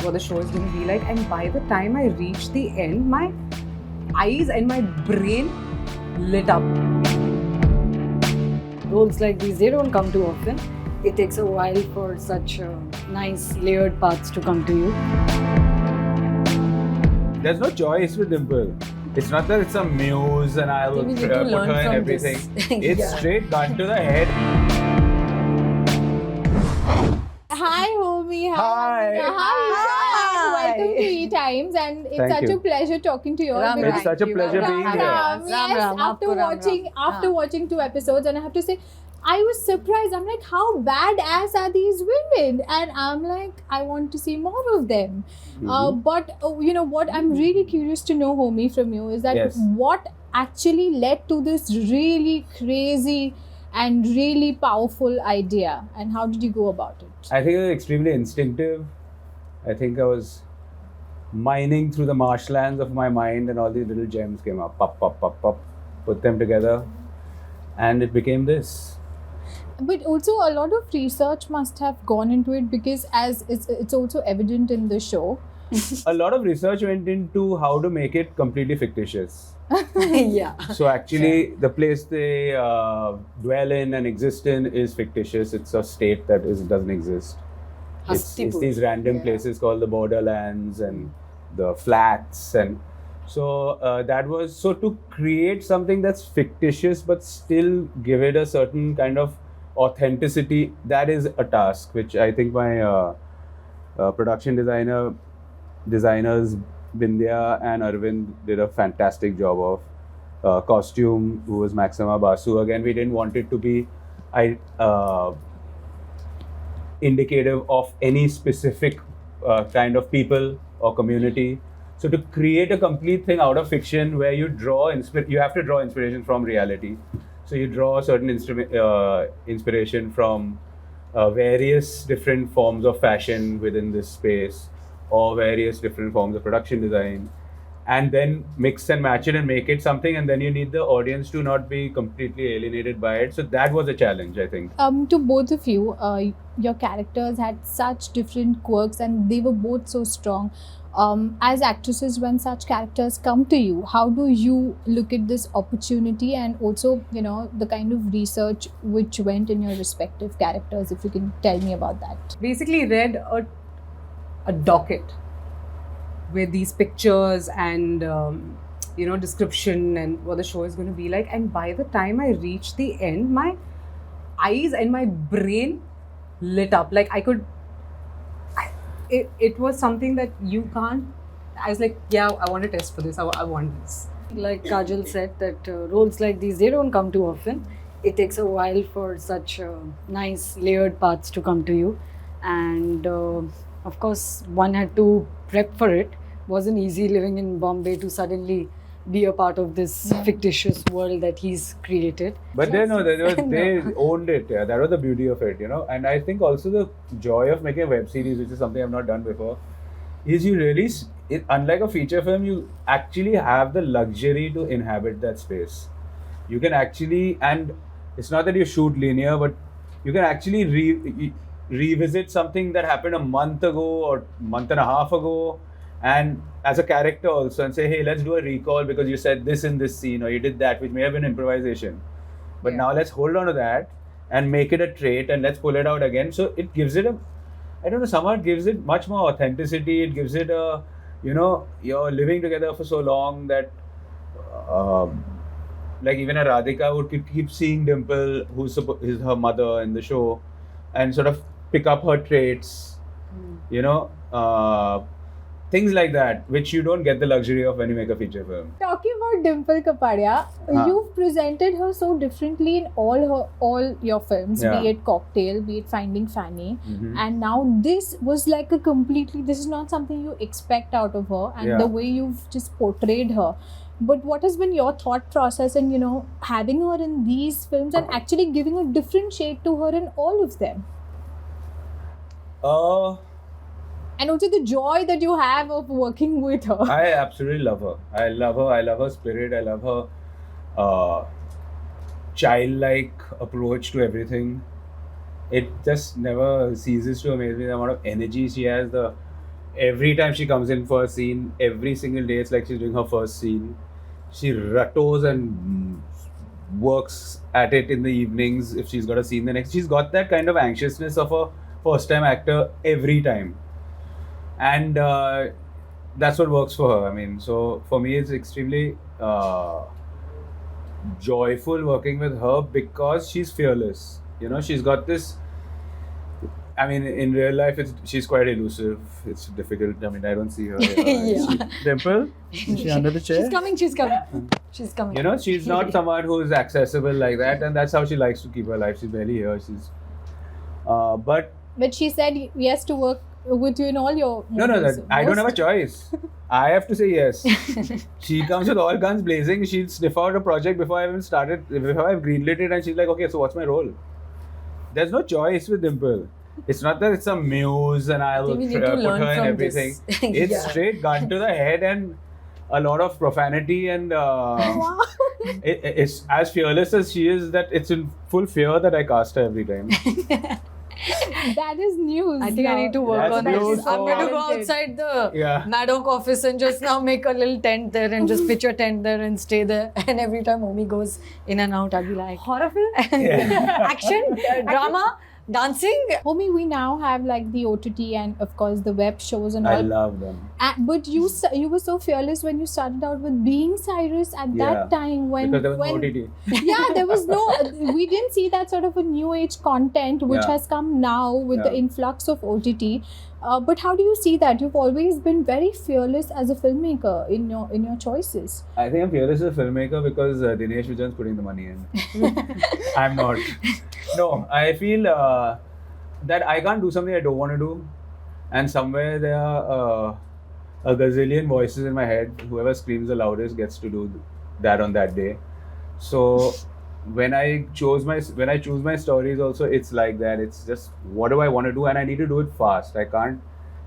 what the show is going to be like. And by the time I reached the end, my eyes and my brain lit up. Roles like these, they don't come too often. It takes a while for such nice layered paths to come to you. There's no choice with Dimple. It's not that it's a muse and I will We put need to her learn in from everything. this. It's Yeah. straight gun to the head. Hi, Homi. Hi. Hi. Welcome to ETimes, and it's Thank such you. a pleasure talking to you all. Ram, because- It's such a pleasure being Ram, here. Ram. Ram, Yes, Ram. after Aapko Ram, watching Ram. after watching 2 episodes, and I have to say, I was surprised. I'm like, how badass are these women? And I'm like, I want to see more of them. But you know what? I'm really curious to know, Homi, from you is that Yes. what actually led to this really crazy and really powerful idea, and how did you go about it? I think it was extremely instinctive. I think I was mining through the marshlands of my mind and all these little gems came up. Pop, pop, pop, pop. Put them together. And it became this. But also a lot of research must have gone into it, because as it's also evident in the show. A lot of research went into how to make it completely fictitious. Yeah. So actually, the place they dwell in and exist in is fictitious. It's a state that doesn't exist. It's these random places called the borderlands and the flats, and so that was so to create something that's fictitious but still give it a certain kind of authenticity. That is a task which I think my production designers Bindya and Arvind did a fantastic job of. Costume, who was Maxima Basu. Again, we didn't want it to be indicative of any specific kind of people or community. So to create a complete thing out of fiction where you you have to draw inspiration from reality. So you draw a certain inspiration from various different forms of fashion within this space, or various different forms of production design, and then mix and match it and make it something, and then you need the audience to not be completely alienated by it. So that was a challenge, I think. To both of you, your characters had such different quirks, and they were both so strong. As actresses, when such characters come to you, how do you look at this opportunity, and also, you know, the kind of research which went in your respective characters? If you can tell me about that. Basically read a docket with these pictures and description and what the show is going to be like. And by the time I reached the end, my eyes and my brain lit up. Like it was something that you can't. I was like, yeah, I want to test for this. I want this. Like Kajal said, that roles like these, they don't come too often. It takes a while for such nice layered paths to come to you. And of course, one had to prep for it. Wasn't easy living in Bombay to suddenly be a part of this fictitious world that he's created. But they owned it. Yeah, that was the beauty of it, you know. And I think also the joy of making a web series, which is something I've not done before, is you really, unlike a feature film, you actually have the luxury to inhabit that space. You can actually, and it's not that you shoot linear, but you can actually revisit something that happened a month ago or month and a half ago, and as a character also, and say, hey, let's do a recall because you said this in this scene, or you did that, which may have been improvisation. But now let's hold on to that and make it a trait, and let's pull it out again. So it gives it somehow it gives it much more authenticity. It gives it a, you're living together for so long that, like even a Radhika would keep seeing Dimple, who's her mother in the show, and sort of pick up her traits, things like that, which you don't get the luxury of when you make a feature film. Talking about Dimple Kapadia, you've presented her so differently in all your films, be it Cocktail, be it Finding Fanny, and now this was like this is not something you expect out of her, and the way you've just portrayed her. But what has been your thought process in, having her in these films and actually giving a different shade to her in all of them? And also the joy that you have of working with her. I absolutely love her. I love her spirit. I love her childlike approach to everything. It just never ceases to amaze me, the amount of energy she has, the every time she comes in for a scene, every single day it's like she's doing her first scene. She rattos and works at it in the evenings if she's got a scene the next. She's got that kind of anxiousness of a first time actor every time. And that's what works for her. I mean, so for me, it's extremely joyful working with her because she's fearless. You know, she's got this. I mean, in real life, she's quite elusive. It's difficult. I mean, I don't see her. Yeah. Dimple? Is she under the chair? She's coming. She's coming. You know, she's not someone who's accessible like that, and that's how she likes to keep her life. She's barely here. But But she said yes to work with you in all your no, movies. I don't have a choice. I have to say yes. She comes with all guns blazing. She'll sniff out a project before I even started, before I've greenlit it, and she's like, okay, so what's my role? There's no choice with Dimple. It's not that it's a muse and I'll I think we need put to her learn in from everything. this. It's Yeah. straight gun to the head and a lot of profanity and Wow. it's as fearless as she is that it's in full fear that I cast her every time. That is news. I think I need to work That's on that. news I'm going to go for- outside the Yeah. Maddock office and just now make a little tent there and just pitch a tent there and stay there. And every time Homi goes in and out, I'll be like, Horror film? action, drama, dancing. Homi, we now have like the OTT and of course the web shows and I all. love them. But you were so fearless when you started out with Being Cyrus at Yeah. that time Because there was no OTT. Yeah, there was no, we didn't see that sort of a new age content which Yeah. has come now with the Yeah. influx of OTT. But how do you see that? You've always been very fearless as a filmmaker in your choices. I think I'm fearless as a filmmaker because Dinesh Vijan's putting the money in. I'm not. No, I feel that I can't do something I don't want to do. And somewhere there are a gazillion voices in my head. Whoever screams the loudest gets to do that on that day. So when I choose my stories also, it's like that. It's just what do I want to do, and I need to do it fast. I can't.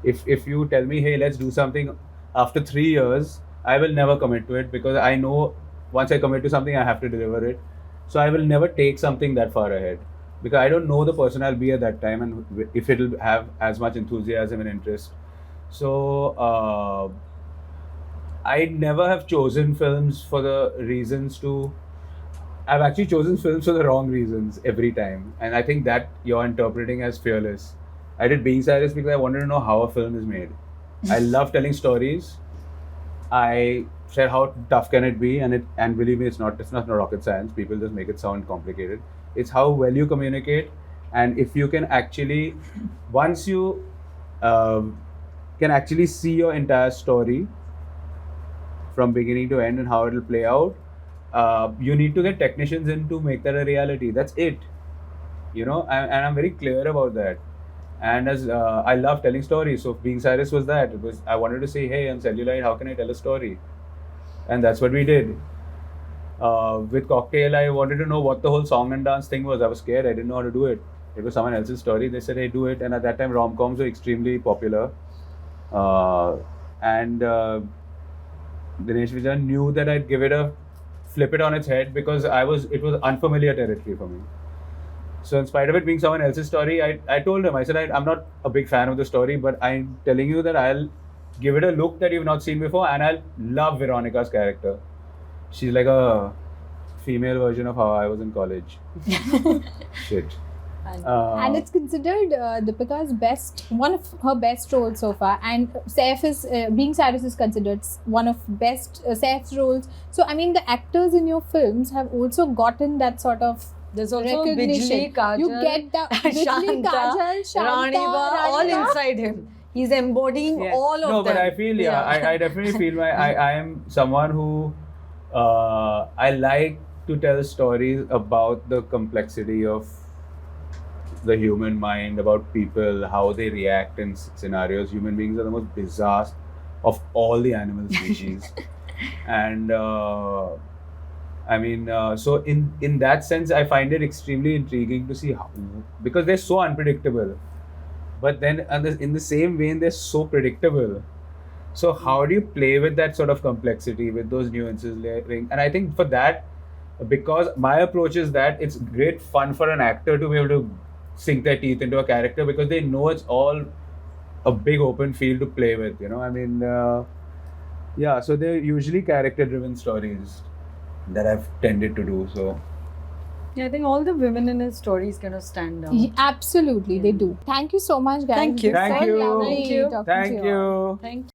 If you tell me, hey, let's do something after 3 years, I will never commit to it because I know once I commit to something, I have to deliver it. So I will never take something that far ahead because I don't know the person I'll be at that time and if it'll have as much enthusiasm and interest. So I never have chosen films for the reasons to. I've actually chosen films for the wrong reasons every time, and I think that you're interpreting as fearless. I did Being Cyrus because I wanted to know how a film is made. I love telling stories. I said how tough can it be, and believe me, it's not rocket science. People just make it sound complicated. It's how well you communicate, and if you can actually, once you can actually see your entire story from beginning to end and how it'll play out. You need to get technicians in to make that a reality. That's it, you know, and I'm very clear about that. And as I love telling stories, so Being Cyrus was that. It was I wanted to say, hey, on Cellulite, how can I tell a story? And that's what we did. With Cocktail, I wanted to know what the whole song and dance thing was. I was scared. I didn't know how to do it. It was someone else's story. They said, hey, do it. And at that time, rom-coms were extremely popular. And Dinesh Vijan knew that I'd flip it on its head because it was unfamiliar territory for me. So in spite of it being someone else's story, I told him, I said, I'm not a big fan of the story, but I'm telling you that I'll give it a look that you've not seen before, and I'll love Veronica's character. She's like a female version of how I was in college. Shit. And it's considered Deepika's one of her best roles so far. And Being Cyrus is considered one of best Saif's roles. So I mean, the actors in your films have also gotten that sort of There's also recognition. Bijli, Kajal, You get the Bijli, Shanta, Kajal, Shanta, Raniba, all Raniba. inside him. He's embodying Yes. all of them. No, but I feel, I definitely feel I am someone who, I like to tell stories about the complexity of the human mind, about people, how they react in scenarios. Human beings are the most bizarre of all the animal species. And I mean, so in that sense, I find it extremely intriguing to see how, because they're so unpredictable. But then in the same vein, they're so predictable. So how do you play with that sort of complexity, with those nuances layering? And I think for that, because my approach is that it's great fun for an actor to be able to sink their teeth into a character because they know it's all a big open field to play with, you know. I mean, yeah, so they're usually character-driven stories that I've tended to do. So Yeah, I think all the women in his stories kind of stand out. Absolutely, they do. Thank you so much, guys. Thank you. It was Thank so you. lovely Thank you. talking to thank all. you. Thank